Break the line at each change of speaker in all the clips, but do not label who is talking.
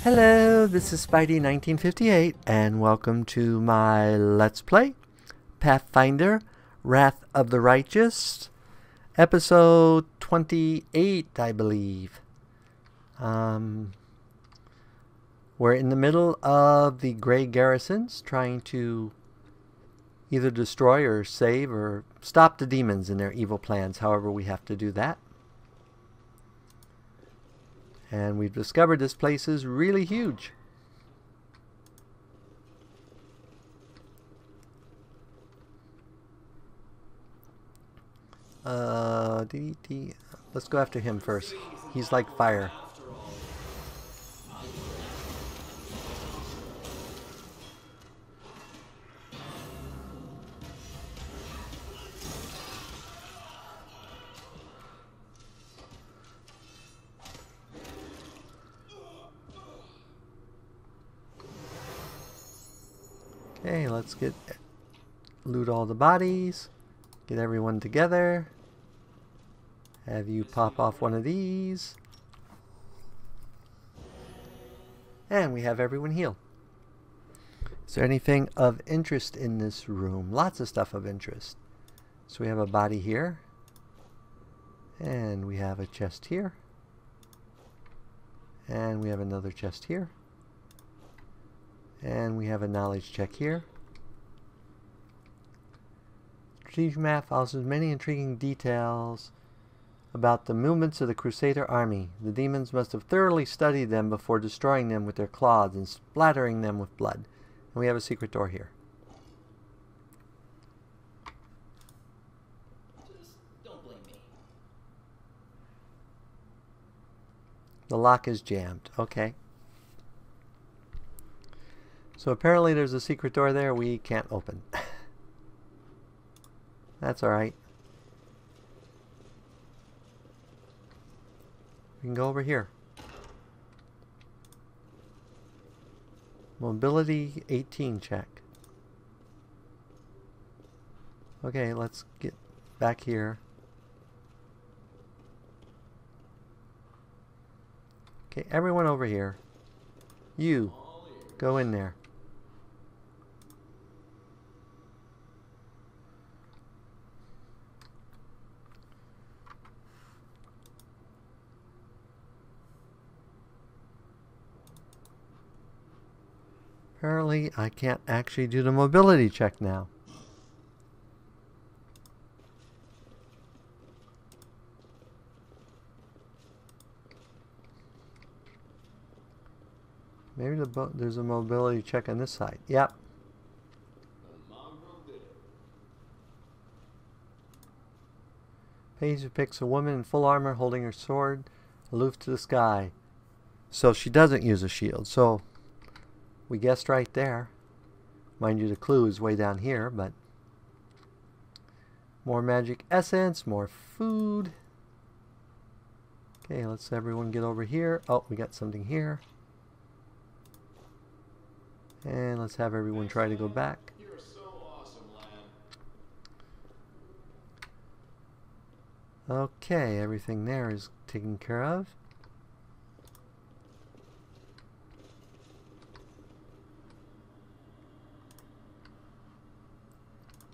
Hello, this is Spidey1958, and welcome to my Let's Play, Pathfinder, Wrath of the Righteous, episode 28, I believe. We're in the middle of the Grey Garrisons, trying to either destroy or save or stop the demons in their evil plans, however we have to do that. And we've discovered this place is really huge. Let's go after him first. He's like fire. Okay, let's loot all the bodies, get everyone together, have you pop off one of these, and we have everyone healed. Is there anything of interest in this room? Lots of stuff of interest. So we have a body here, and we have a chest here, and we have another chest here. And we have a knowledge check here. Strategic map offers many intriguing details about the movements of the Crusader army. The demons must have thoroughly studied them before destroying them with their claws and splattering them with blood. And we have a secret door here.
Just don't blame me.
The lock is jammed. Okay. So apparently there's a secret door there we can't open. That's alright. We can go over here. Mobility 18 check. Okay, let's get back here. Okay, everyone over here. You, go in there. Apparently, I can't actually do the mobility check now. Maybe there's a mobility check on this side. Yep. Page depicts a woman in full armor holding her sword aloof to the sky. So she doesn't use a shield. So we guessed right there. Mind you, the clue is way down here, but more magic essence, more food. Okay, let's everyone get over here. Oh, we got something here. And let's have everyone try to go back.
You're so awesome, lad.
Okay, everything there is taken care of.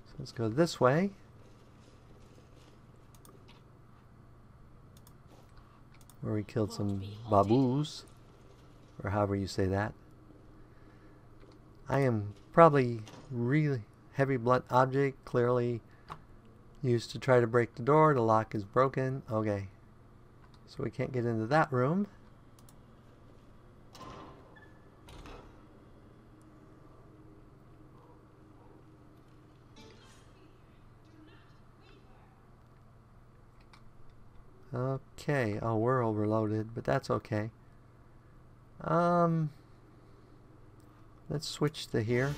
So let's go this way. Where we killed some baboos, or however you say that. I am probably really heavy blunt object, clearly used to try to break the door. The lock is broken. Okay, so we can't get into that room. Okay, oh, we're overloaded, but that's okay. Let's switch to here,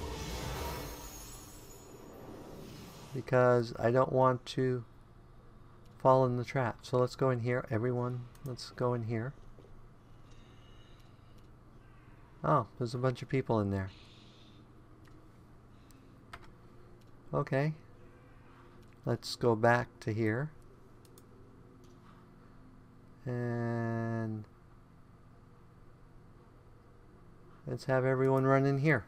because I don't want to fall in the trap. So let's go in here. Everyone, let's go in here. Oh, there's a bunch of people in there. Okay. Let's go back to here. And Let's have everyone run in here.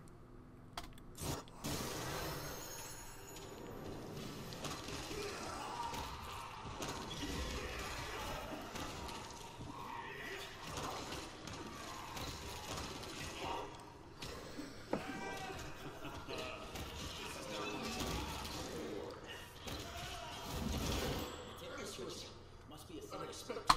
Must be a unexpected.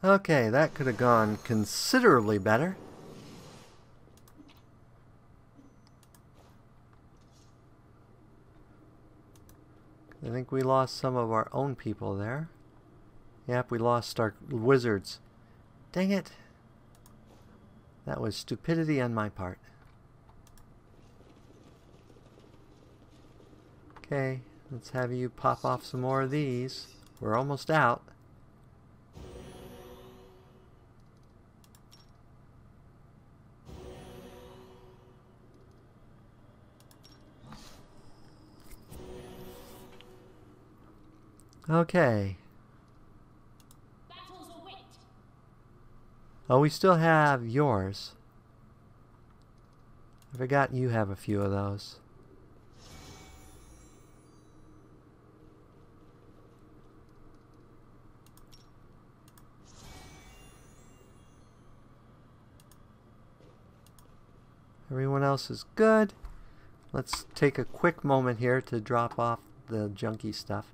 Okay, that could have gone considerably better. I think we lost some of our own people there. Yep, we lost our wizards. Dang it. That was stupidity on my part. Okay, let's have you pop off some more of these. We're almost out. Okay.
Battles await.
Oh, we still have yours. I forgot you have a few of those. Everyone else is good. Let's take a quick moment here to drop off the junky stuff.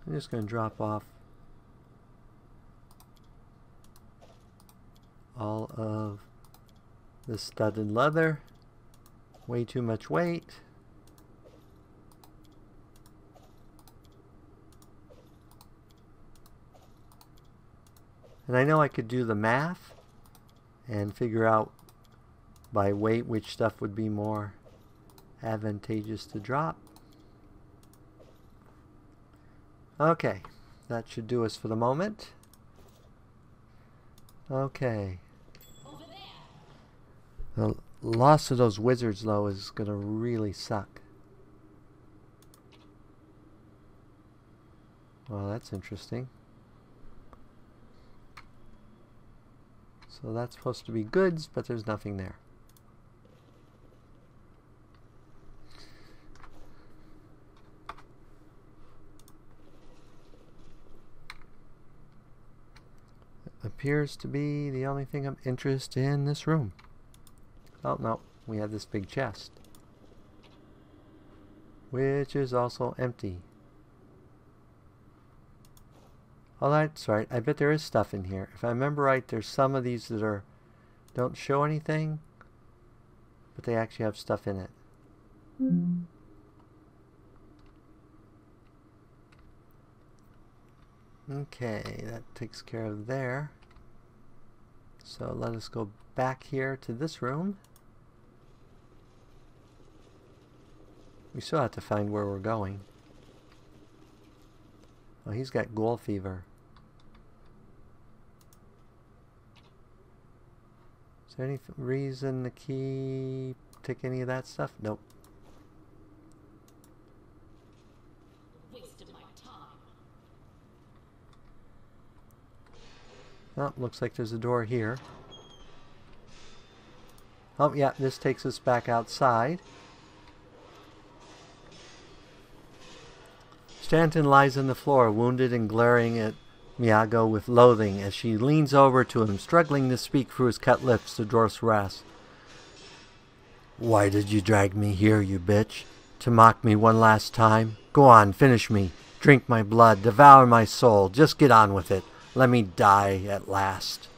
I'm just going to drop off all of the studded leather. Way too much weight. And I know I could do the math and figure out by weight which stuff would be more advantageous to drop. Okay, that should do us for the moment. Okay.
Over
The
there.
loss of those wizards, though, is going to really suck. Well, that's interesting. So that's supposed to be goods, but there's nothing there. Appears to be the only thing of interest in this room. Oh, no. We have this big chest, which is also empty. Oh, that's right. I bet there is stuff in here. If I remember right, there's some of these that don't show anything, but they actually have stuff in it. Okay, that takes care of there. So let us go back here to this room. We still have to find where we're going. Oh, he's got ghoul fever. Is there any reason to take any of that stuff? Nope.
Waste of my time.
Oh, looks like there's a door here. Oh, yeah, this takes us back outside. Stanton lies on the floor, wounded and glaring at Miyago with loathing as she leans over to him, struggling to speak through his cut lips. The dwarf's wrath. Why did you drag me here, you bitch? To mock me one last time? Go on, finish me. Drink my blood, devour my soul. Just get on with it. Let me die at last.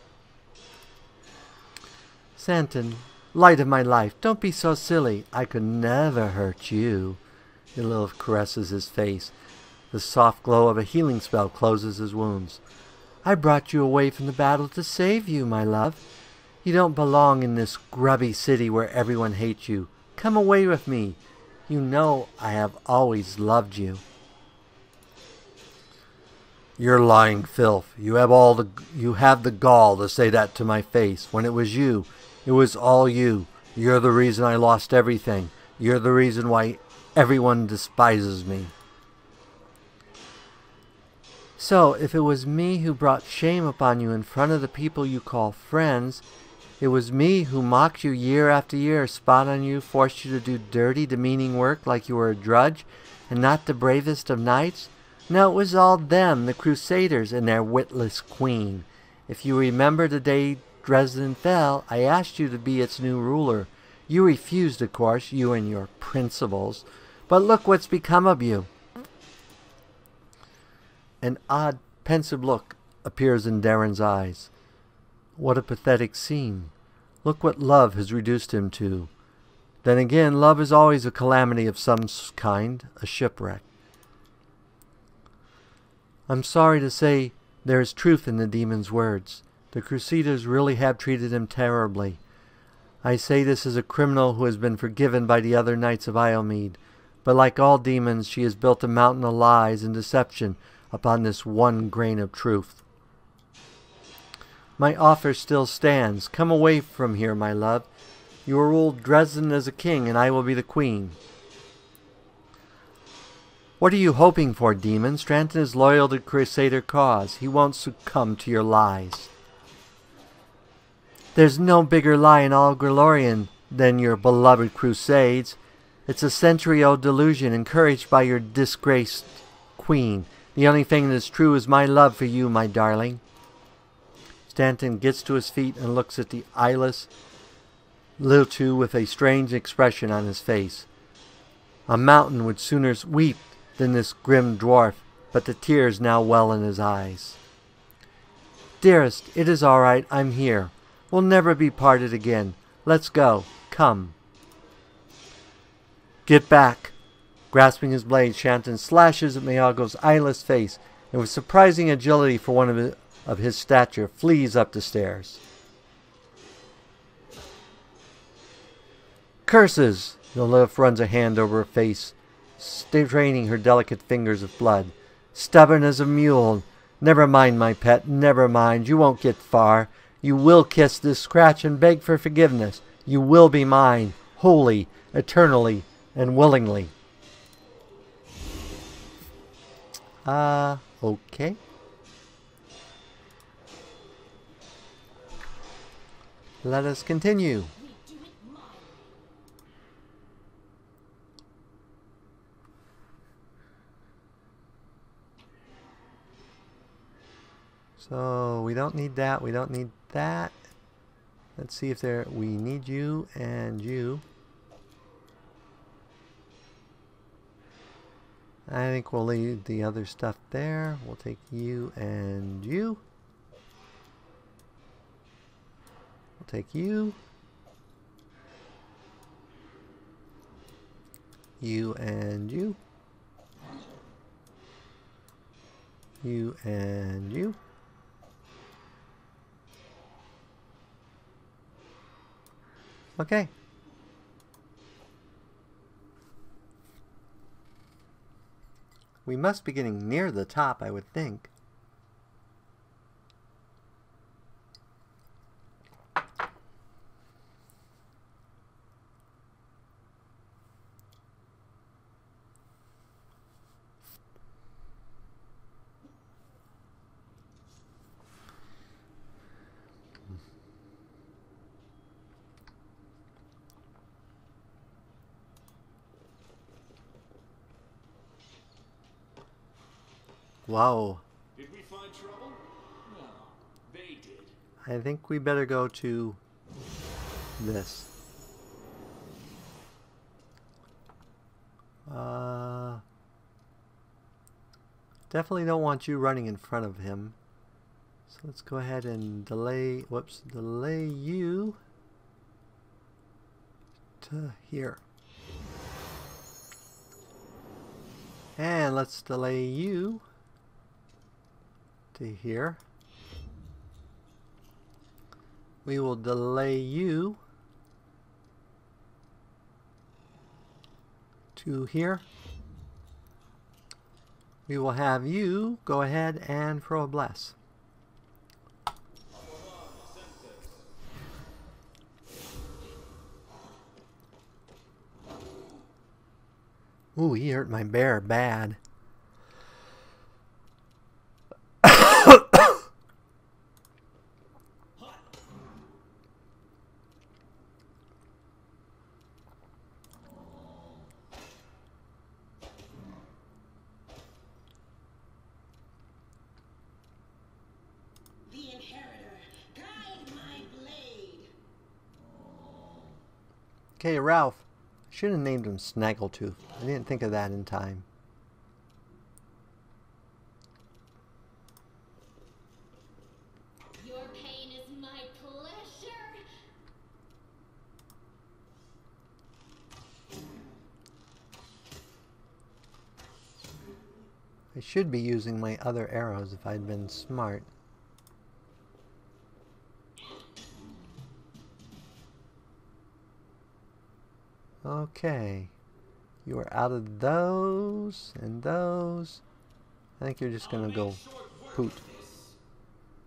Stanton, light of my life, don't be so silly. I could never hurt you. Lilith caresses his face. The soft glow of a healing spell closes his wounds. I brought you away from the battle to save you, my love. You don't belong in this grubby city where everyone hates you. Come away with me. You know I have always loved you. You're lying, filth. You have the gall to say that to my face. When it was you, it was all you. You're the reason I lost everything. You're the reason why everyone despises me. So, if it was me who brought shame upon you in front of the people you call friends, it was me who mocked you year after year, spat on you, forced you to do dirty, demeaning work like you were a drudge, and not the bravest of knights? No, it was all them, the Crusaders, and their witless queen. If you remember the day Dresden fell, I asked you to be its new ruler. You refused, of course, you and your principles. But look what's become of you. An odd, pensive look appears in Darren's eyes. What a pathetic scene. Look what love has reduced him to. Then again, love is always a calamity of some kind, a shipwreck. I'm sorry to say there is truth in the demon's words. The Crusaders really have treated him terribly. I say this as a criminal who has been forgiven by the other knights of Iolmead. But like all demons, she has built a mountain of lies and deception upon this one grain of truth. My offer still stands. Come away from here, my love. You will rule Dresden as a king, and I will be the queen. What are you hoping for, demon? Stranton is loyal to the Crusader cause. He won't succumb to your lies. There's no bigger lie in all Grelorian than your beloved crusades. It's a century-old delusion encouraged by your disgraced queen. The only thing that is true is my love for you, my darling. Stanton gets to his feet and looks at the eyeless Liltu with a strange expression on his face. A mountain would sooner weep than this grim dwarf, but the tears now well in his eyes. Dearest, it is all right. I'm here. We'll never be parted again. Let's go. Come. Get back. Grasping his blade, Shanton slashes at Miyago's eyeless face, and with surprising agility for one of his stature, flees up the stairs. Curses! Lilith runs a hand over her face, straining her delicate fingers of blood. Stubborn as a mule. Never mind, my pet, never mind. You won't get far. You will kiss this scratch and beg for forgiveness. You will be mine, wholly, eternally, and willingly. Okay. Let us continue. So we don't need that. We don't need that. Let's see if we need you and you. I think we'll leave the other stuff there. We'll take you and you. We'll take you. You and you. You and you. Okay. We must be getting near the top, I would think. Wow.
Did we find trouble? No, they did.
I think we better go to this. Definitely don't want you running in front of him. So let's go ahead and delay you to here. And let's delay you to here. We will delay you to here. We will have you go ahead and throw a bless. Ooh, he hurt my bear bad. Okay, Ralph. Should have named him Snaggletooth. I didn't think of that in time.
Your pain is my pleasure.
I should be using my other arrows if I'd been smart. Okay, you are out of those and those. I think you're just gonna go poot.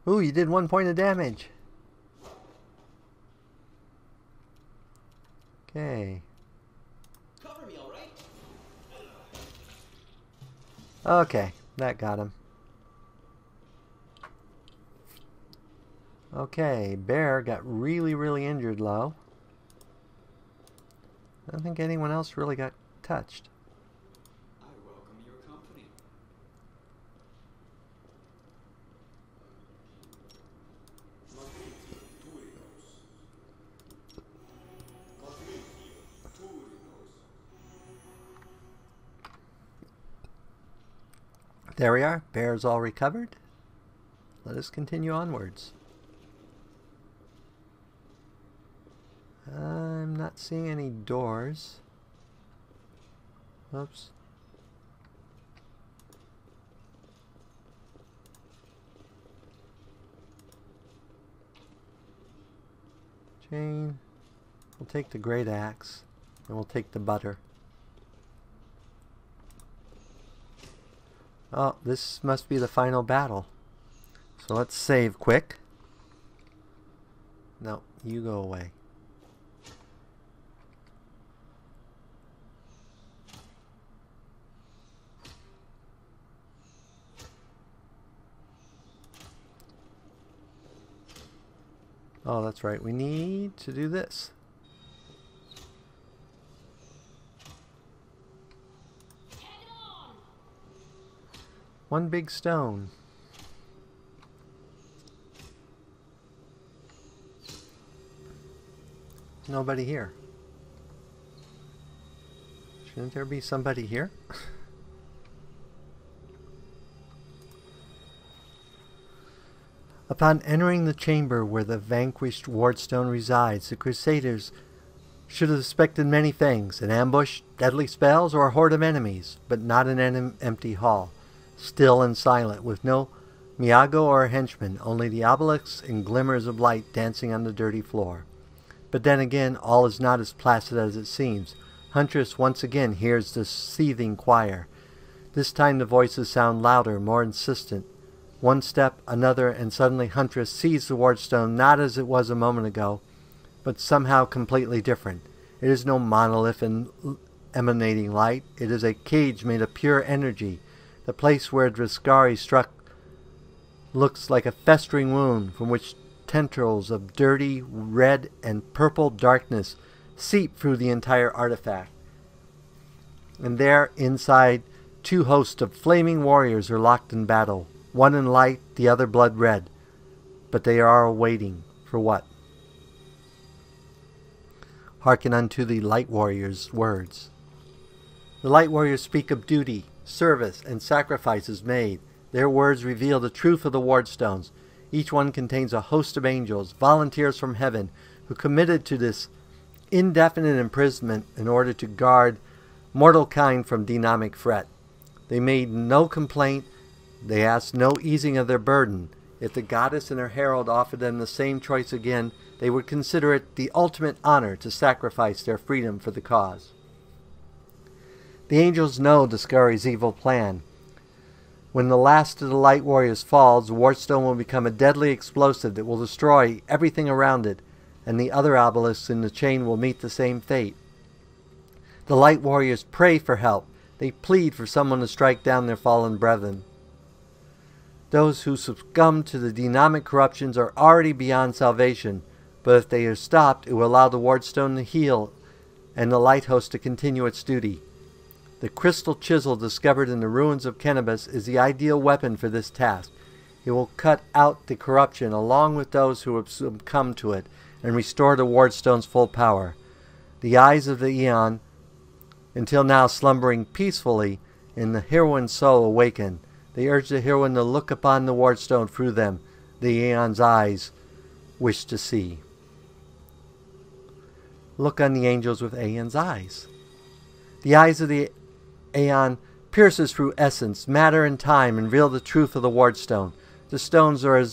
Ooh, you did 1 point of damage. Okay.
Cover me, all right?
Okay, that got him. Okay, Bear got really injured low. I don't think anyone else really got touched.
I welcome your company.
There we are. Bear's all recovered. Let us continue onwards. I'm not seeing any doors. Oops. Chain. We'll take the great axe, and we'll take the butter. Oh, this must be the final battle. So let's save quick. No, you go away. Oh, that's right. We need to do this. One big stone. Nobody here. Shouldn't there be somebody here? Upon entering the chamber where the vanquished Wardstone resides, the Crusaders should have suspected many things: an ambush, deadly spells, or a horde of enemies, but not an empty hall, still and silent, with no Miago or henchman, only the obelisks and glimmers of light dancing on the dirty floor. But then again, all is not as placid as it seems. Huntress once again hears the seething choir. This time the voices sound louder, more insistent. One step, another, and suddenly Huntress sees the Wardstone not as it was a moment ago, but somehow completely different. It is no monolith emanating light. It is a cage made of pure energy. The place where Driscari struck looks like a festering wound from which tendrils of dirty red and purple darkness seep through the entire artifact. And there, inside, two hosts of flaming warriors are locked in battle. One in light, the other blood red. But they are waiting for what? Hearken unto the Light Warriors' words. The Light Warriors speak of duty, service, and sacrifices made. Their words reveal the truth of the Wardstones. Each one contains a host of angels, volunteers from heaven, who committed to this indefinite imprisonment in order to guard mortal kind from demonic threat. They made no complaint. They asked no easing of their burden. If the goddess and her herald offered them the same choice again, they would consider it the ultimate honor to sacrifice their freedom for the cause. The angels know Discovery's evil plan. When the last of the Light Warriors falls, the Wardstone will become a deadly explosive that will destroy everything around it, and the other obelisks in the chain will meet the same fate. The Light Warriors pray for help. They plead for someone to strike down their fallen brethren. Those who succumb to the demonic corruptions are already beyond salvation, but if they are stopped, it will allow the Wardstone to heal and the Light Host to continue its duty. The crystal chisel discovered in the ruins of Cannabis is the ideal weapon for this task. It will cut out the corruption along with those who have succumbed to it and restore the Wardstone's full power. The eyes of the Aeon, until now slumbering peacefully in the heroine's soul, awaken. They urge the heroine to look upon the Wardstone through them. The Aeon's eyes wish to see. Look on the angels with Aeon's eyes. The eyes of the Aeon pierces through essence, matter, and time and reveal the truth of the Wardstone. The stones are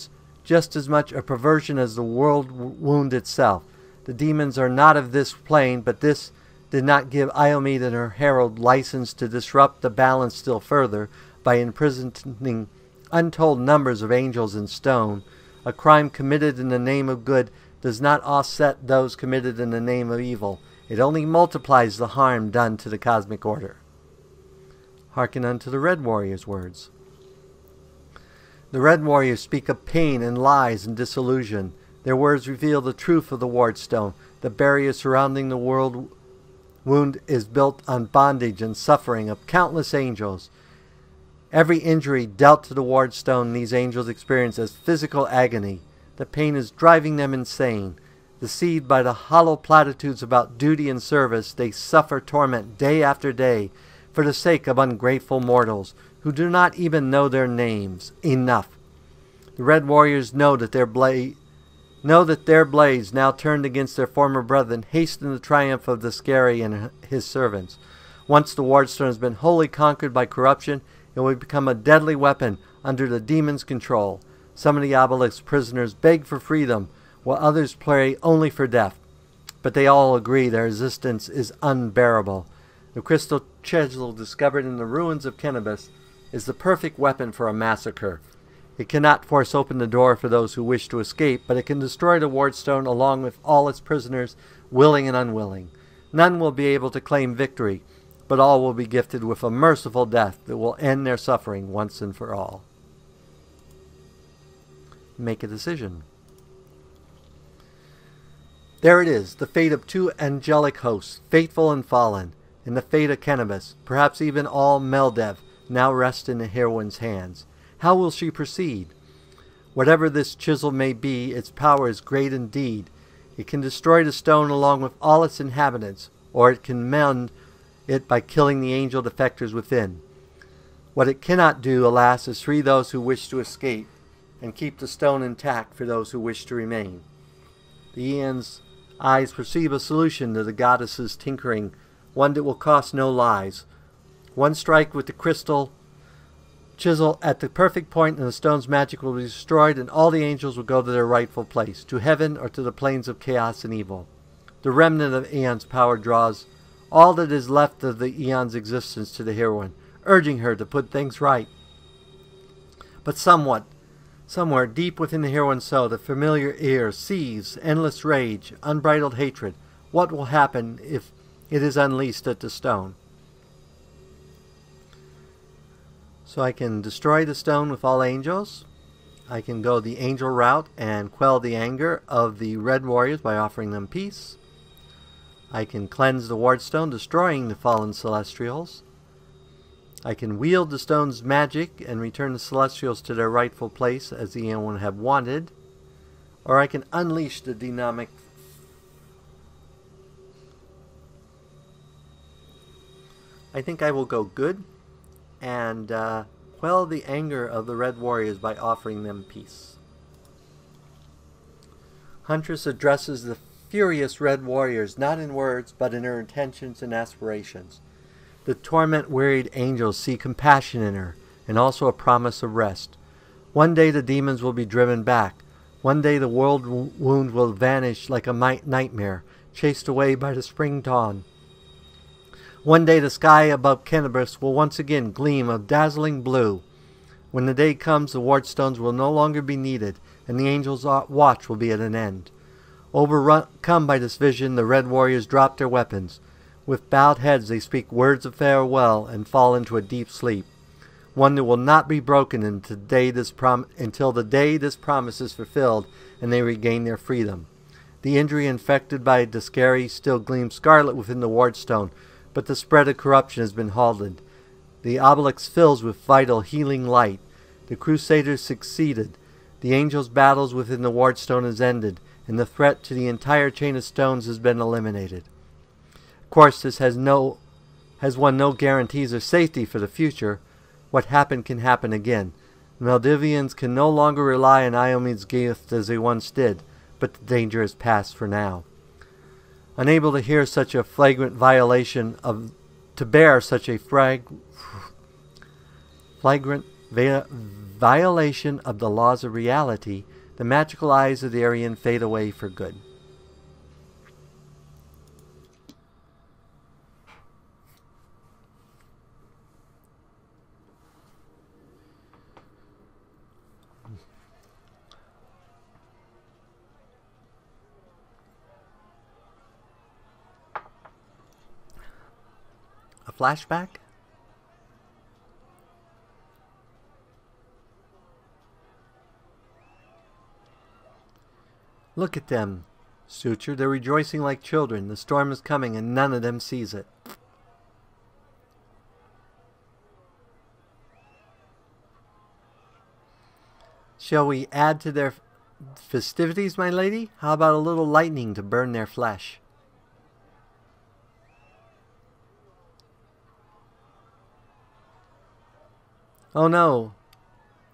just as much a perversion as the world wound itself. The demons are not of this plane, but this did not give Iomede and her herald license to disrupt the balance still further by imprisoning untold numbers of angels in stone. A crime committed in the name of good does not offset those committed in the name of evil. It only multiplies the harm done to the cosmic order. Hearken unto the Red Warriors' words. The Red Warriors speak of pain and lies and disillusion. Their words reveal the truth of the Wardstone. The barrier surrounding the world wound is built on bondage and suffering of countless angels. Every injury dealt to the Wardstone these angels experience as physical agony. The pain is driving them insane. Deceived by the hollow platitudes about duty and service, they suffer torment day after day for the sake of ungrateful mortals who do not even know their names. Enough. The Red Warriors know that their blades, now turned against their former brethren, hasten the triumph of Discovery and his servants. Once the Wardstone has been wholly conquered by corruption, it will become a deadly weapon under the demon's control. Some of the obelisk prisoners beg for freedom, while others pray only for death. But they all agree their resistance is unbearable. The crystal chisel discovered in the ruins of Cannabis is the perfect weapon for a massacre. It cannot force open the door for those who wish to escape, but it can destroy the Wardstone along with all its prisoners, willing and unwilling. None will be able to claim victory, but all will be gifted with a merciful death that will end their suffering once and for all. Make a decision. There it is, the fate of two angelic hosts, faithful and fallen, and the fate of Cannabis, perhaps even all Meldev, now rest in the heroine's hands. How will she proceed? Whatever this chisel may be, its power is great indeed. It can destroy the stone along with all its inhabitants, or it can mend it by killing the angel defectors within. What it cannot do, alas, is free those who wish to escape, and keep the stone intact for those who wish to remain. The Aeon's eyes perceive a solution to the goddess's tinkering, one that will cost no lives. One strike with the crystal chisel at the perfect point and the stone's magic will be destroyed, and all the angels will go to their rightful place, to heaven or to the plains of chaos and evil. The remnant of Aeon's power draws all that is left of the Aeon's existence to the heroine, urging her to put things right. But somewhere deep within the heroine's soul, the familiar ear sees endless rage, unbridled hatred. What will happen if it is unleashed at the stone? So I can destroy the stone with all angels. I can go the angel route and quell the anger of the Red Warriors by offering them peace. I can cleanse the Wardstone, destroying the fallen Celestials. I can wield the stone's magic and return the Celestials to their rightful place as the Aeon would have wanted. Or I can unleash the demonic. I think I will go good and quell the anger of the Red Warriors by offering them peace. Huntress addresses the furious Red Warriors not in words but in her intentions and aspirations. The torment-wearied angels see compassion in her and also a promise of rest. One day the demons will be driven back. One day the world wound will vanish like a nightmare, chased away by the spring dawn. One day the sky above Kennebrus will once again gleam a dazzling blue. When the day comes, the wardstones will no longer be needed, and the angels' watch will be at an end. Overcome by this vision, the red warriors drop their weapons. With bowed heads they speak words of farewell and fall into a deep sleep, one that will not be broken until the day this promise is fulfilled and they regain their freedom. The injury infected by Discari still gleams scarlet within the wardstone, but the spread of corruption has been halted. The obelisk fills with vital, healing light. The Crusaders succeeded. The angels' battles within the wardstone has ended, and the threat to the entire chain of stones has been eliminated. Of course, this has won no guarantees of safety for the future. What happened can happen again. The Maldivians can no longer rely on Iomed's gift as they once did, but the danger is past for now. Unable to hear such a flagrant violation of the laws of reality, the magical eyes of the Aryan fade away for good. A flashback? Look at them, Suture. They're rejoicing like children. The storm is coming and none of them sees it. Shall we add to their festivities, my lady? How about a little lightning to burn their flesh? Oh no,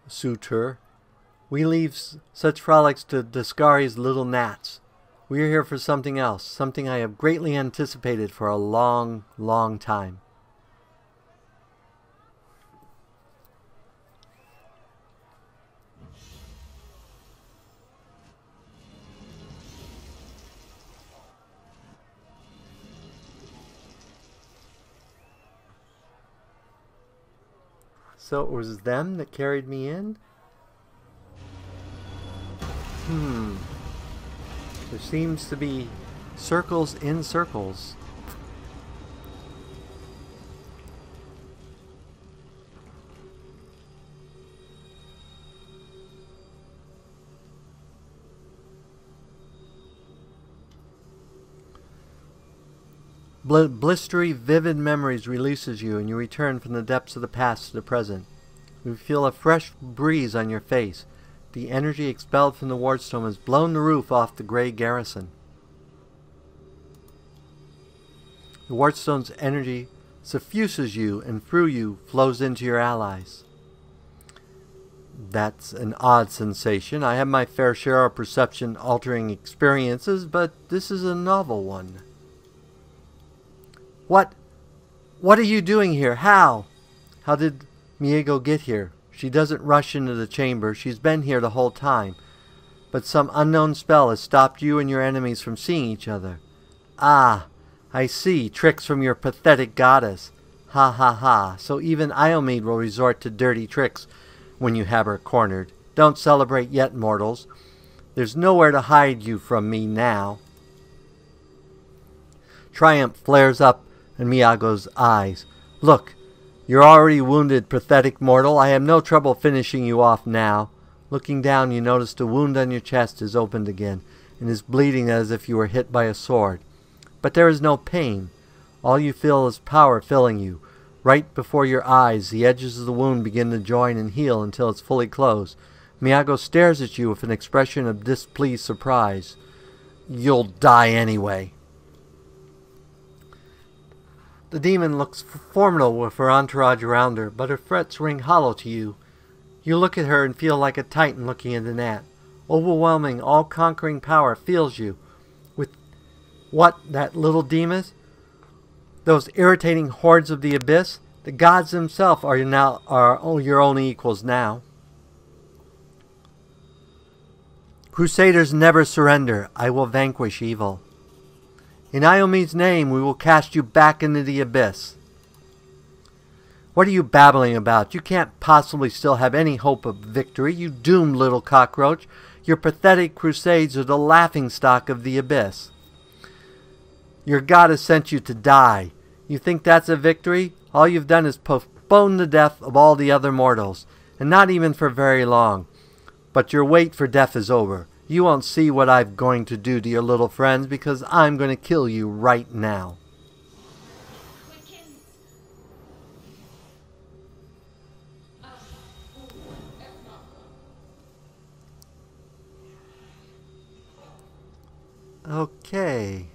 Suture. We leave such frolics to Discari's little gnats. We are here for something else, something I have greatly anticipated for a long, long time. So it was them that carried me in? There seems to be circles in circles. Blistery, vivid memories releases you, and you return from the depths of the past to the present. You feel a fresh breeze on your face. The energy expelled from the wardstone has blown the roof off the grey garrison. The wardstone's energy suffuses you, and through you flows into your allies. That's an odd sensation. I have my fair share of perception-altering experiences, but this is a novel one. What are you doing here? How? How did Miego get here? She doesn't rush into the chamber. She's been here the whole time. But some unknown spell has stopped you and your enemies from seeing each other. Ah, I see. Tricks from your pathetic goddess. Ha ha ha. So even Iomed will resort to dirty tricks when you have her cornered. Don't celebrate yet, mortals. There's nowhere to hide you from me now. Triumph flares up in Miago's eyes. Look, you're already wounded, pathetic mortal. I have no trouble finishing you off now. Looking down, you notice the wound on your chest is opened again, and is bleeding as if you were hit by a sword. But there is no pain. All you feel is power filling you. Right before your eyes, the edges of the wound begin to join and heal until it's fully closed. Miago stares at you with an expression of displeased surprise. You'll die anyway. The demon looks formidable with her entourage around her, but her threats ring hollow to you. You look at her and feel like a titan looking at a gnat. Overwhelming, all-conquering power fills you. With what, that little demon? Those irritating hordes of the abyss? The gods themselves are your only equals now. Crusaders never surrender. I will vanquish evil. In Iome's name, we will cast you back into the abyss. What are you babbling about? You can't possibly still have any hope of victory, you doomed little cockroach. Your pathetic crusades are the laughingstock of the abyss. Your god has sent you to die. You think that's a victory? All you've done is postpone the death of all the other mortals, and not even for very long. But your wait for death is over. You won't see what I'm going to do to your little friends because I'm going to kill you right now. Okay.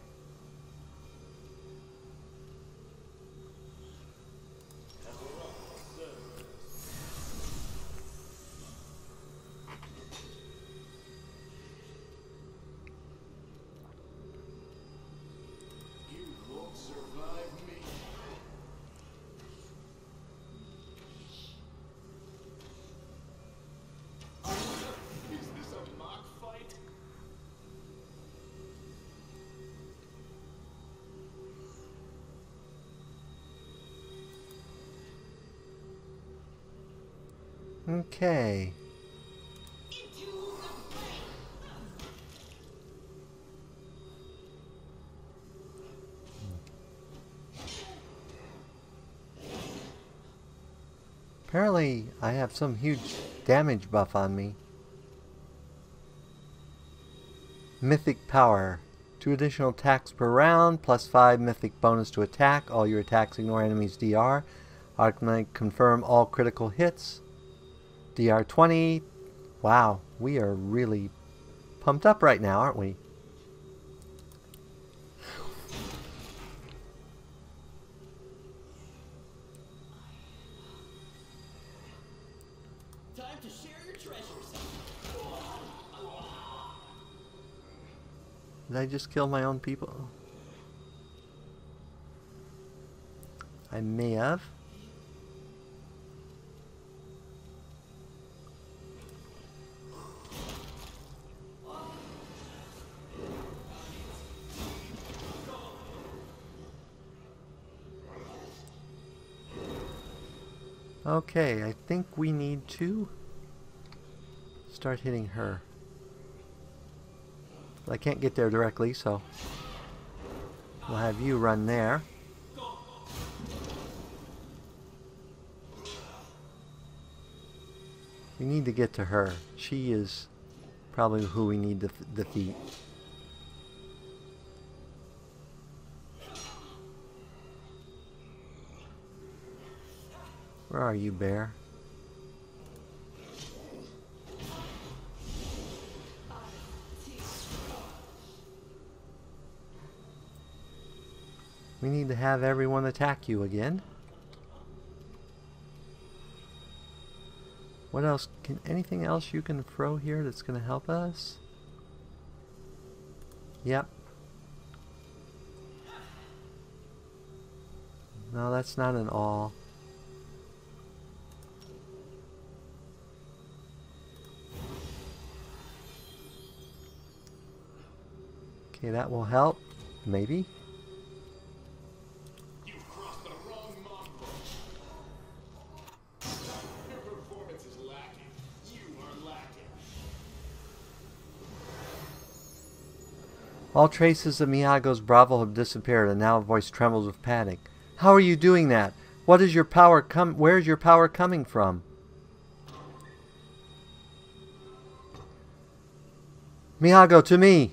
Okay. Apparently, I have some huge damage buff on me. Mythic power. 2 additional attacks per round, plus 5 mythic bonus to attack. All your attacks ignore enemies' DR. Automatically confirm all critical hits. DR 20. Wow, we are really pumped up right now, aren't we?
Time to share your treasures.
Did I just kill my own people? I may have. Okay, I think we need to start hitting her. I can't get there directly, so we'll have you run there. We need to get to her. She is probably who we need to defeat. Where are you, bear? We need to have everyone attack you again. What else? Anything else you can throw here that's going to help us? Yep. No, that's not an all. Okay, that will help. Maybe.
You've crossed the wrong mongrel. Your performance is lacking. You are lacking.
All traces of Miyago's Bravo have disappeared, and now her voice trembles with panic. How are you doing that? What is your power where's your power coming from? Miyago, to me!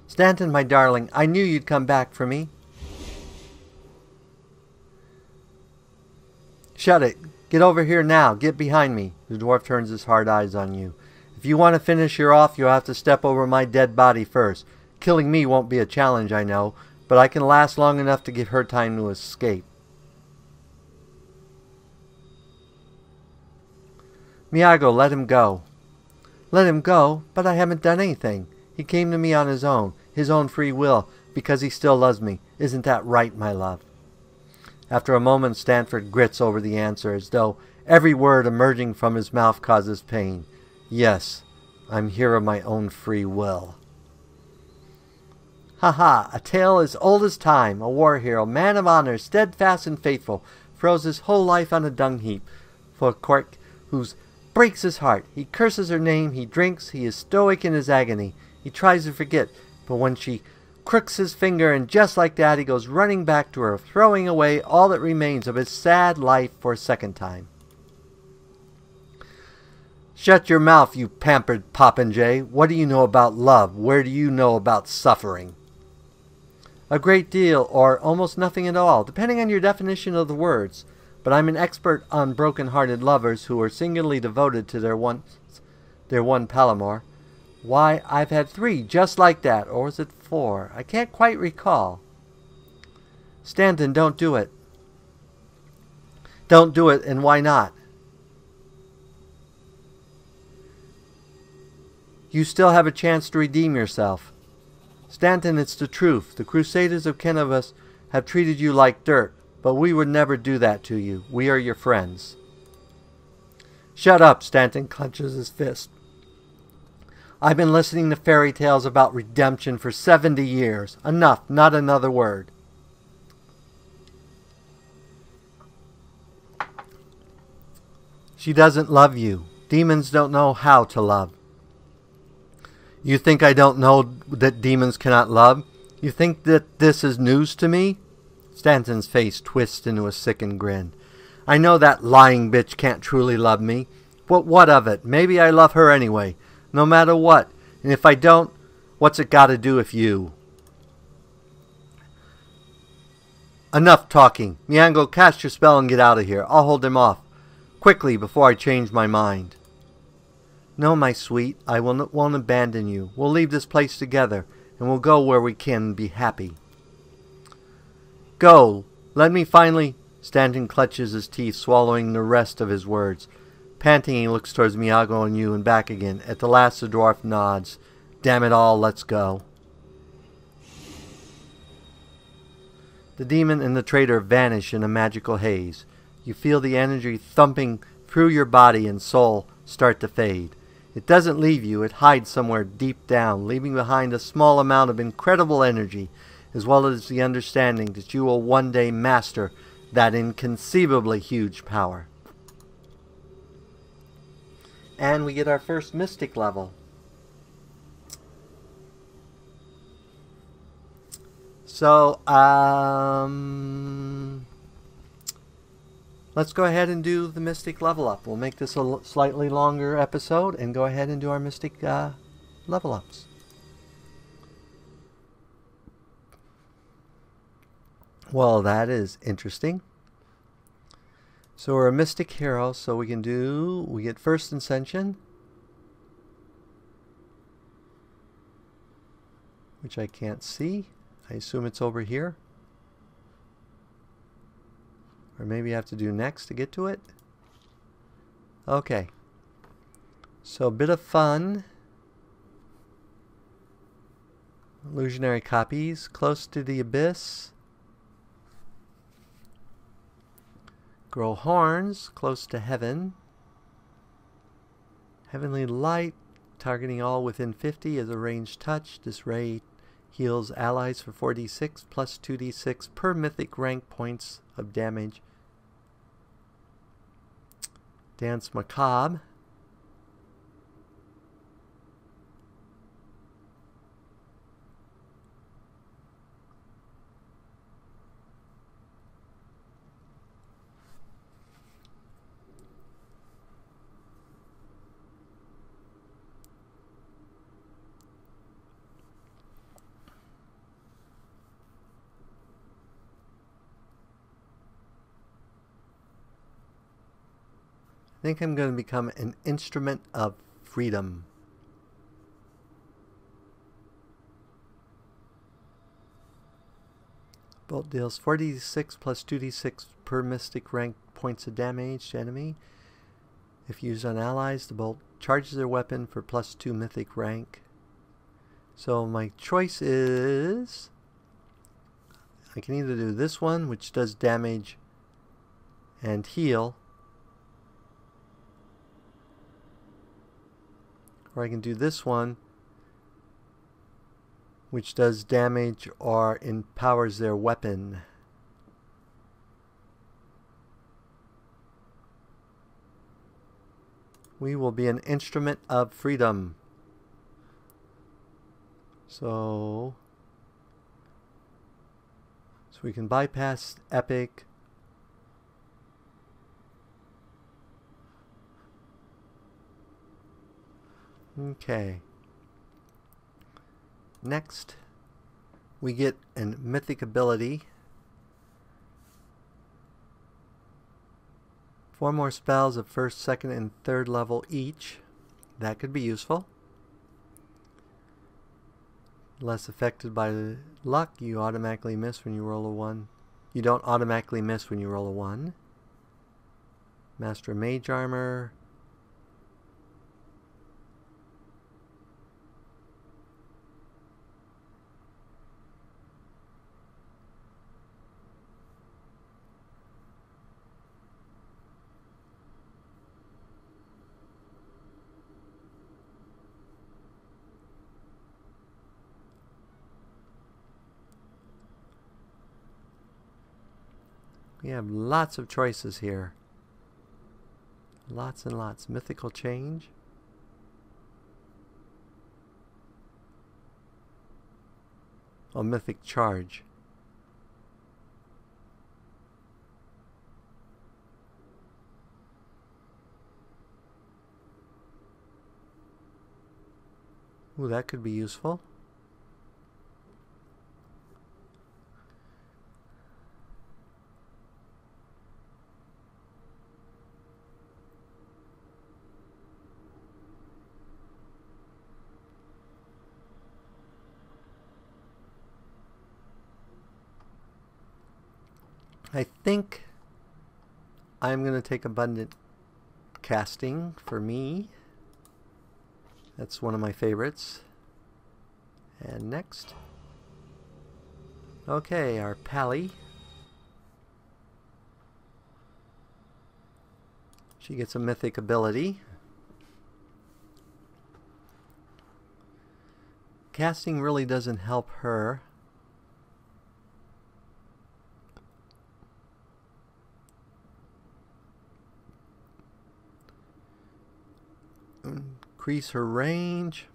Stanton, my darling, I knew you'd come back for me. Shut it. Get over here now. Get behind me. The dwarf turns his hard eyes on you. If you want to finish her off, you'll have to step over my dead body first. Killing me won't be a challenge, I know, but I can last long enough to give her time to escape. Miyago, let him go. Let him go? But I haven't done anything. He came to me on his own free will, because he still loves me. Isn't that right, my love? After a moment, Stanford grits over the answer, as though every word emerging from his mouth causes pain. Yes, I'm here of my own free will. Ha ha, a tale as old as time, a war hero, man of honor, steadfast and faithful, throws his whole life on a dung heap for a court whose breaks his heart. He curses her name, he drinks, he is stoic in his agony. He tries to forget, but when she crooks his finger, and just like that he goes running back to her, throwing away all that remains of his sad life for a second time. Shut your mouth, you pampered popinjay. What do you know about love? Where do you know about suffering? A great deal, or almost nothing at all, depending on your definition of the words. But I'm an expert on broken-hearted lovers who are singularly devoted to their one paramour. Why, I've had 3 just like that, or was it 4? I can't quite recall. Stanton, don't do it. Don't do it, and why not? You still have a chance to redeem yourself. Stanton, it's the truth. The Crusaders of Kenavus have treated you like dirt, but we would never do that to you. We are your friends. Shut up, Stanton clenches his fist. I've been listening to fairy tales about redemption for 70 years. Enough, not another word. She doesn't love you. Demons don't know how to love. You think I don't know that demons cannot love? You think that this is news to me? Stanton's face twists into a sickened grin. I know that lying bitch can't truly love me. But what of it? Maybe I love her anyway. No matter what. And if I don't, what's it got to do with you? Enough talking. Miango, cast your spell and get out of here. I'll hold him off. Quickly, before I change my mind. No, my sweet, I won't abandon you. We'll leave this place together, and we'll go where we can be happy. Go. Let me finally... Stanton clutches his teeth, swallowing the rest of his words. Panting, he looks towards Miyago and you and back again. At the last, the dwarf nods. Damn it all, let's go. The demon and the traitor vanish in a magical haze. You feel the energy thumping through your body and soul start to fade. It doesn't leave you, it hides somewhere deep down, leaving behind a small amount of incredible energy, as well as the understanding that you will one day master that inconceivably huge power. And we get our first mystic level. So, let's go ahead and do the mystic level up. We'll make this a slightly longer episode and go ahead and do our mystic level ups. Well, that is interesting. So we're a mystic hero, so we get first ascension, which I can't see. I assume it's over here. Or maybe I have to do next to get to it. Okay. So a bit of fun. Illusionary copies. Close to the abyss. Grow horns. Close to heaven. Heavenly light. Targeting all within 50 as a ranged touch. This ray heals allies for 4d6 plus 2d6 per mythic rank points of damage. Dance Macabre. I think I'm going to become an instrument of freedom. Bolt deals 4d6 plus 2d6 per mystic rank points of damage to enemy. If used on allies, the bolt charges their weapon for plus 2 mythic rank. So my choice is... I can either do this one, which does damage and heal, or I can do this one, which does damage or empowers their weapon. We will be an instrument of freedom. So we can bypass epic. Okay. Next, we get a mythic ability. 4 more spells of 1st, 2nd, and 3rd level each. That could be useful. Less affected by luck. You automatically miss when you roll a 1. You don't automatically miss when you roll a 1. Master Mage Armor. We have lots of choices here. Lots and lots. Mythical change. Oh, mythic charge. Ooh, that could be useful. I think I'm going to take abundant casting for me. That's one of my favorites. And next. Okay, our Pally. She gets a mythic ability. Casting really doesn't help her. Increase her range.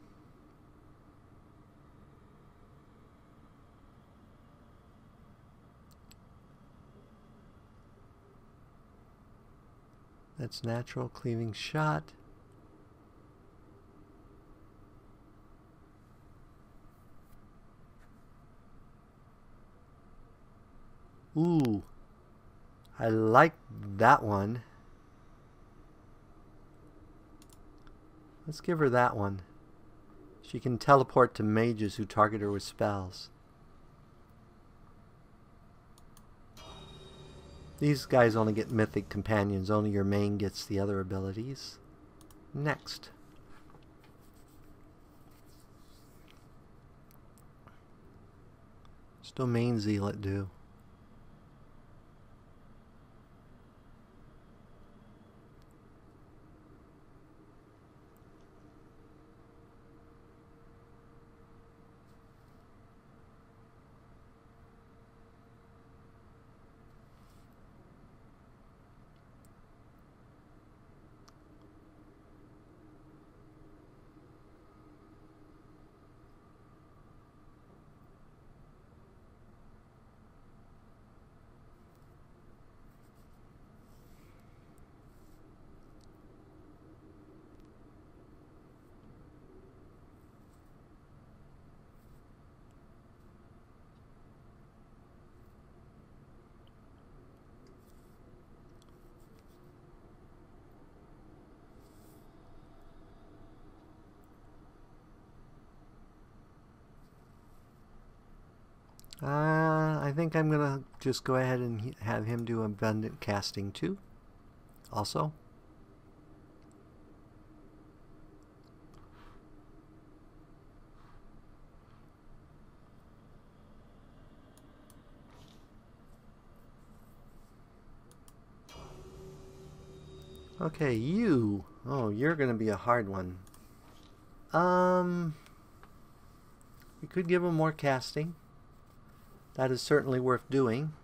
That's natural. Cleaving shot. Ooh, I like that one. Let's give her that one. She can teleport to mages who target her with spells. These guys only get mythic companions. Only your main gets the other abilities. Next. What's Domain Zealot do? I think I'm gonna just go ahead and have him do abundant casting too. Also. Okay, you. Oh, you're gonna be a hard one. We could give him more casting. That is certainly worth doing.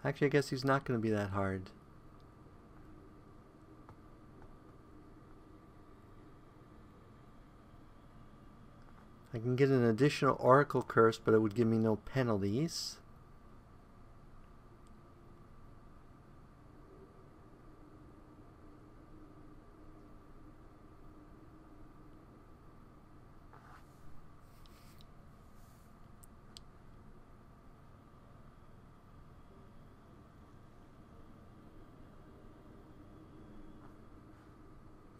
Actually, I guess he's not going to be that hard. I can get an additional Oracle Curse, but it would give me no penalties.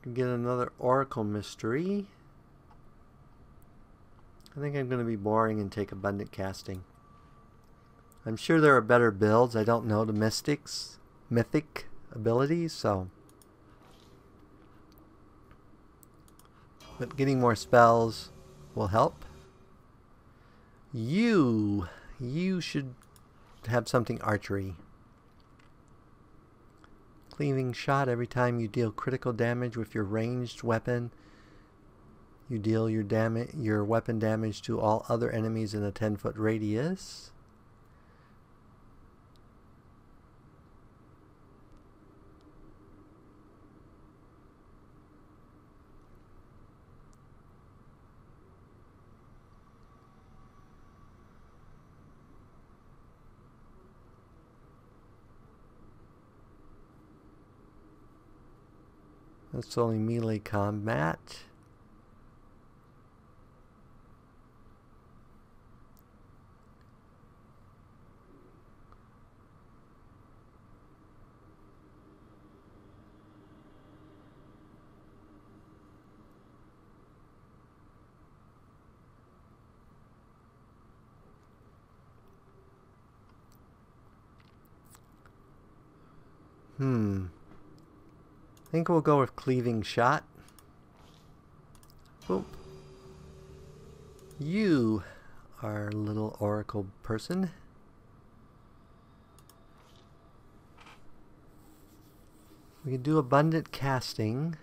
Can get another Oracle Mystery. I think I'm going to be boring and take Abundant Casting. I'm sure there are better builds. I don't know the mythic abilities, so. But getting more spells will help. You should have something archery. Cleaving shot. Every time you deal critical damage with your ranged weapon, you deal your weapon damage to all other enemies in a 10-foot radius. That's only melee combat. I think we'll go with Cleaving Shot. Boop. You are a little Oracle person. We can do Abundant Casting.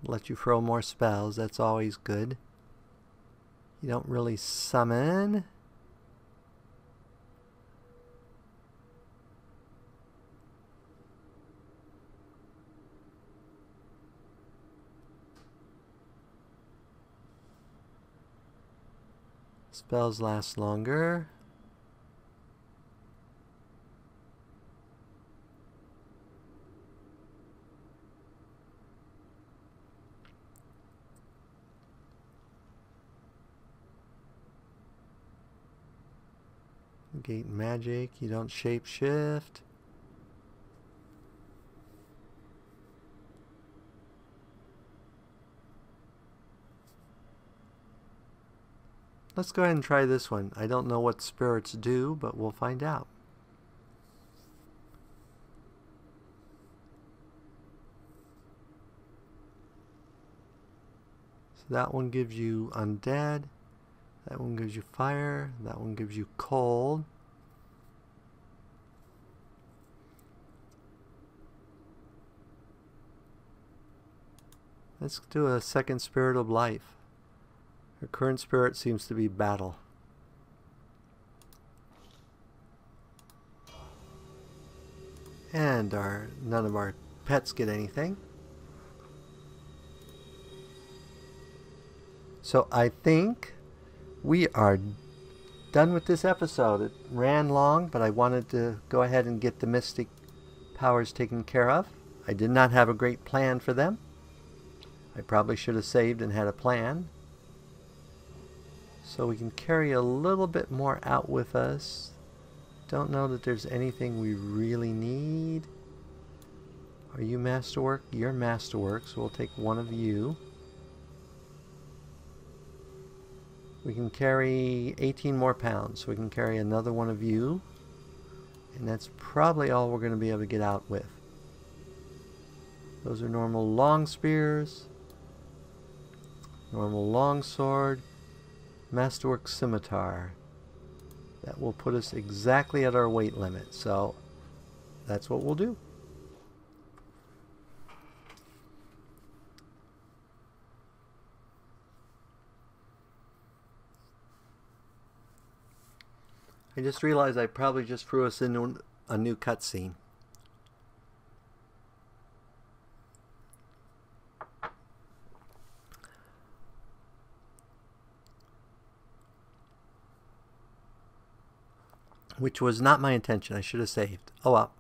Let you throw more spells. That's always good. You don't really summon. Spells last longer. Negate magic. You don't shapeshift. Let's go ahead and try this one. I don't know what spirits do, but we'll find out. So that one gives you undead. That one gives you fire. That one gives you cold. Let's do a second spirit of life. Her current spirit seems to be battle. And none of our pets get anything. So I think we are done with this episode. It ran long, but I wanted to go ahead and get the mystic powers taken care of. I did not have a great plan for them. I probably should have saved and had a plan. So we can carry a little bit more out with us. Don't know that there's anything we really need. Are you Masterwork? You're Masterwork, so we'll take one of you. We can carry 18 more pounds, so we can carry another one of you. And that's probably all we're going to be able to get out with. Those are normal long spears. Normal longsword. Masterwork scimitar. That will put us exactly at our weight limit, so that's what we'll do. I just realized I probably just threw us into a new cutscene. Which was not my intention. I should have saved. Oh well.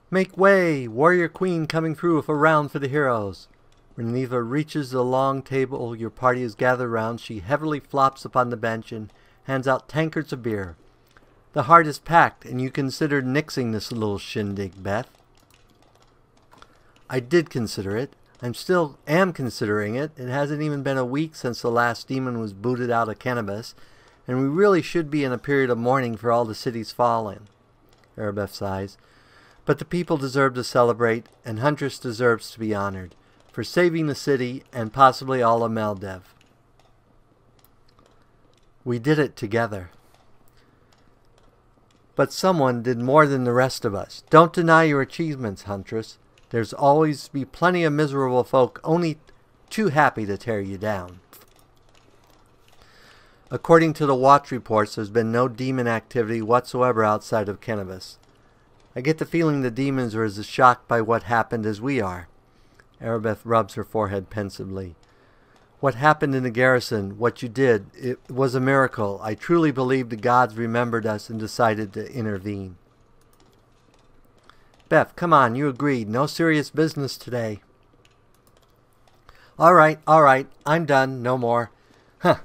Make way! Warrior Queen coming through with a round for the heroes. When Neva reaches the long table your party is gathered round, she heavily flops upon the bench and hands out tankards of beer. The heart is packed, and you considered nixing this little shindig, Beth. I did consider it. I still am considering it. It hasn't even been a week since the last demon was booted out of cannabis, and we really should be in a period of mourning for all the city's fallen. Arabeth sighs. But the people deserve to celebrate, and Huntress deserves to be honored, for saving the city and possibly all of Maldev. We did it together. But someone did more than the rest of us. Don't deny your achievements, Huntress. There's always be plenty of miserable folk only too happy to tear you down. According to the watch reports, there's been no demon activity whatsoever outside of cannabis. I get the feeling the demons are as shocked by what happened as we are. Arabeth rubs her forehead pensively. What happened in the garrison, what you did, it was a miracle. I truly believe the gods remembered us and decided to intervene. Beth, come on, you agreed. No serious business today. All right, I'm done. No more. Huh,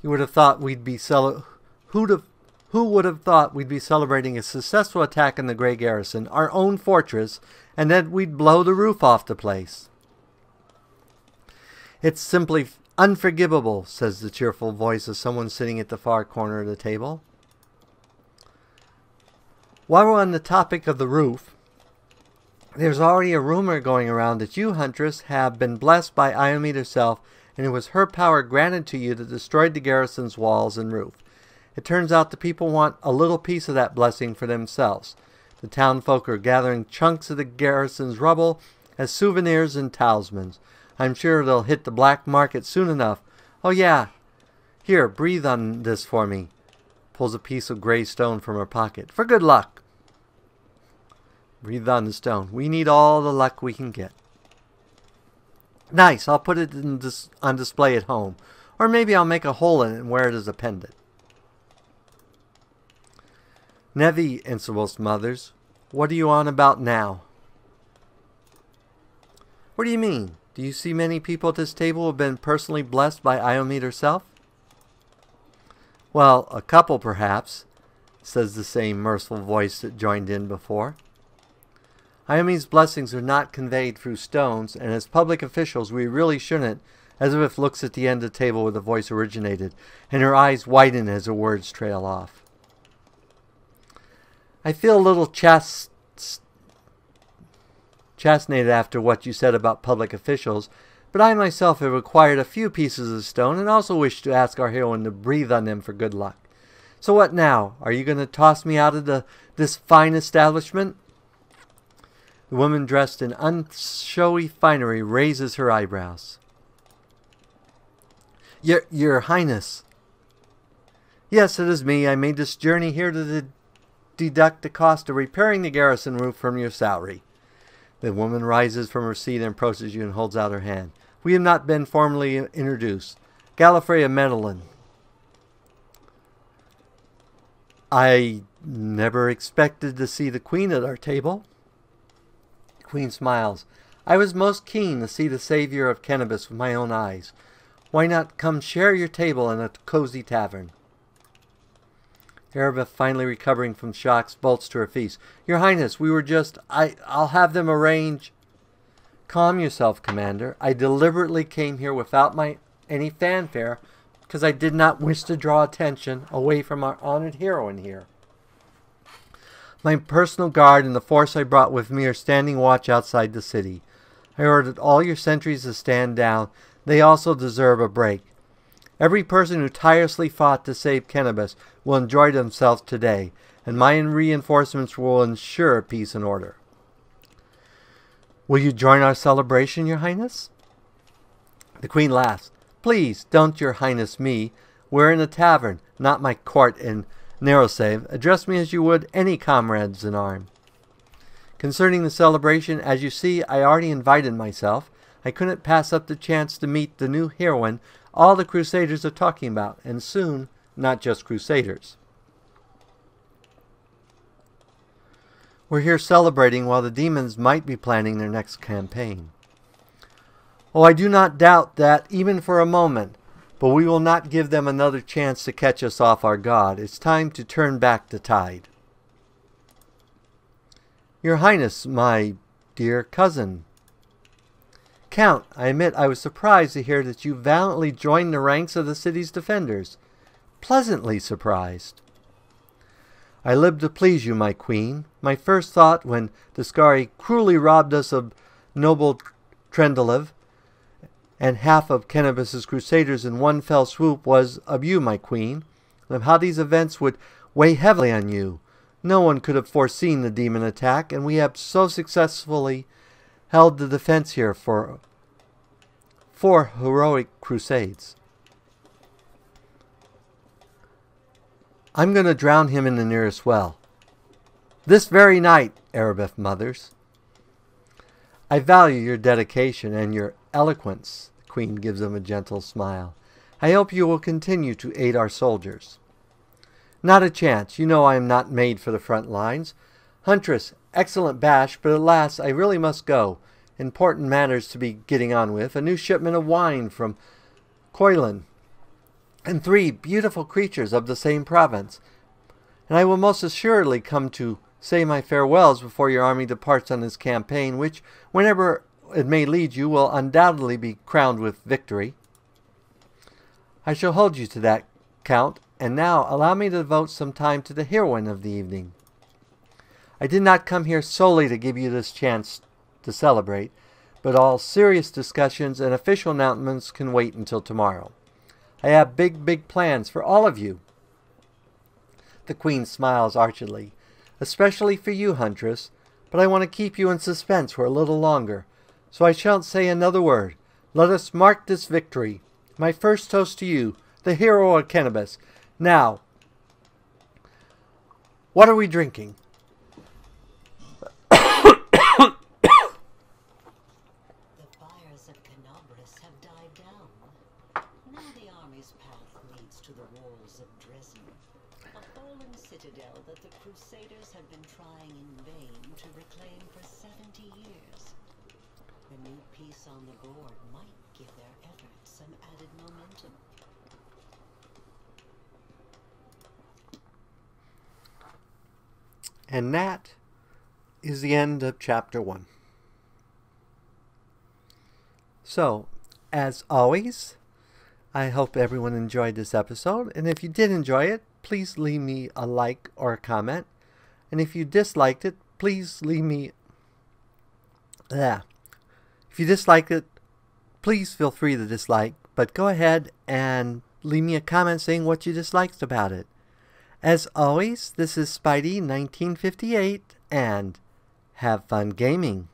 you would have thought we'd be Who would have thought we'd be celebrating a successful attack in the Grey Garrison, our own fortress, and that we'd blow the roof off the place? It's simply unforgivable, says the cheerful voice of someone sitting at the far corner of the table. While we're on the topic of the roof, there's already a rumor going around that you, Huntress, have been blessed by Iomede herself, and it was her power granted to you that destroyed the garrison's walls and roof. It turns out the people want a little piece of that blessing for themselves. The townfolk are gathering chunks of the garrison's rubble as souvenirs and talismans. I'm sure they'll hit the black market soon enough. Oh yeah, here, breathe on this for me. Pulls a piece of gray stone from her pocket. For good luck. Breathe on the stone. We need all the luck we can get. Nice, I'll put it on display at home. Or maybe I'll make a hole in it and wear it as a pendant. Nevi, Insol's mothers, what are you on about now? What do you mean? Do you see many people at this table who have been personally blessed by Iomede herself? Well, a couple perhaps, says the same merciful voice that joined in before. Iomede's blessings are not conveyed through stones, and as public officials we really shouldn't, Elizabeth looks at the end of the table where the voice originated, and her eyes widen as her words trail off. I feel a little chastinated after what you said about public officials, but I myself have acquired a few pieces of stone and also wish to ask our heroine to breathe on them for good luck. So what now? Are you going to toss me out of this fine establishment? The woman dressed in unshowy finery raises her eyebrows. Your Highness. Yes, it is me. I made this journey here to deduct the cost of repairing the garrison roof from your salary. The woman rises from her seat and approaches you and holds out her hand. We have not been formally introduced. Gallifrey of Medellin. I never expected to see the Queen at our table. The Queen smiles. I was most keen to see the savior of cannabis with my own eyes. Why not come share your table in a cozy tavern? Arabeth, finally recovering from shocks, bolts to her feet. Your Highness, we were just... I'll have them arrange... Calm yourself, Commander. I deliberately came here without any fanfare because I did not wish to draw attention away from our honored heroine here. My personal guard and the force I brought with me are standing watch outside the city. I ordered all your sentries to stand down. They also deserve a break. Every person who tirelessly fought to save Kenabus will enjoy themselves today, and my reinforcements will ensure peace and order. Will you join our celebration, Your Highness? The Queen laughs. Please, don't Your Highness me. We're in a tavern, not my court in Narrowsave. Address me as you would any comrades in arms. Concerning the celebration, as you see, I already invited myself. I couldn't pass up the chance to meet the new heroine all the Crusaders are talking about, and soon, not just Crusaders. We're here celebrating while the demons might be planning their next campaign. Oh, I do not doubt that, even for a moment, but we will not give them another chance to catch us off our guard. It's time to turn back the tide. Your Highness, my dear cousin. Count, I admit I was surprised to hear that you valiantly joined the ranks of the city's defenders. Pleasantly surprised. I lived to please you, my queen. My first thought when Dascari cruelly robbed us of noble Trendelev and half of Kenabus's crusaders in one fell swoop was of you, my queen, and of how these events would weigh heavily on you. No one could have foreseen the demon attack, and we have so successfully held the defense here for 4 heroic crusades. I'm going to drown him in the nearest well. This very night, Erebeth mothers. I value your dedication and your eloquence, the Queen gives him a gentle smile. I hope you will continue to aid our soldiers. Not a chance. You know I am not made for the front lines. Huntress, excellent bash, but alas, I really must go. Important matters to be getting on with. A new shipment of wine from Coilan, and 3 beautiful creatures of the same province. And I will most assuredly come to say my farewells before your army departs on this campaign, which, whenever it may lead you, will undoubtedly be crowned with victory. I shall hold you to that, Count, and now allow me to devote some time to the heroine of the evening. I did not come here solely to give you this chance to celebrate, but all serious discussions and official announcements can wait until tomorrow. I have big plans for all of you. The Queen smiles archly. Especially for you, Huntress, but I want to keep you in suspense for a little longer, so I shan't say another word. Let us mark this victory. My first toast to you, the hero of Kenabus. Now, what are we drinking?
That the Crusaders have been trying in vain to reclaim for 70 years. The new piece on the board might give their efforts some added momentum.
And that is the end of Chapter 1. So, as always, I hope everyone enjoyed this episode, and if you did enjoy it, please leave me a like or a comment. And if you disliked it, please leave me... If you disliked it, please feel free to dislike. But go ahead and leave me a comment saying what you disliked about it. As always, this is Spidey 1958, and have fun gaming.